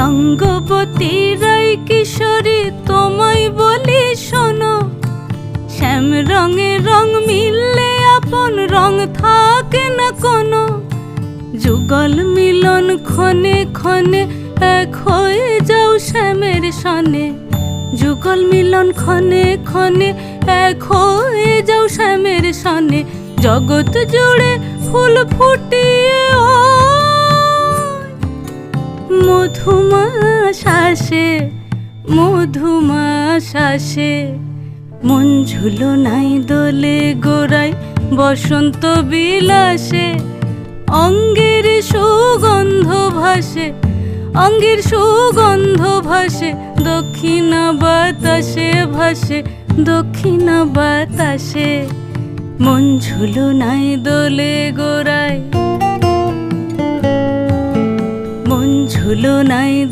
রঙ্গবতী রায় কিশোরী তোমায় বলি শোনো, শ্যাম রঙে রং মিললে আপন রং থাকে না কোনো। যুগল মিলন ক্ষণে ক্ষণে এক হয়ে যাও শ্যামের সনে, যুগল মিলন ক্ষণে ক্ষণে এক হয়ে যাও শ্যামের সনে। জগৎ জুড়ে ফুল ফুটিয়ে ও মধুমাস আসে, মধুমাস আসে। মন ঝুলো নাই দোলে গোড়ায় বসন্ত বিলাসে, অঙ্গের সুগন্ধ ভাসে, অঙ্গের সুগন্ধ ভাসে। দক্ষিণা বাতাসে ভাসে, দক্ষিণা বাতাসে। মন ঝুলো নাই দোলে গোড়ায়, মন ঝুলো নাই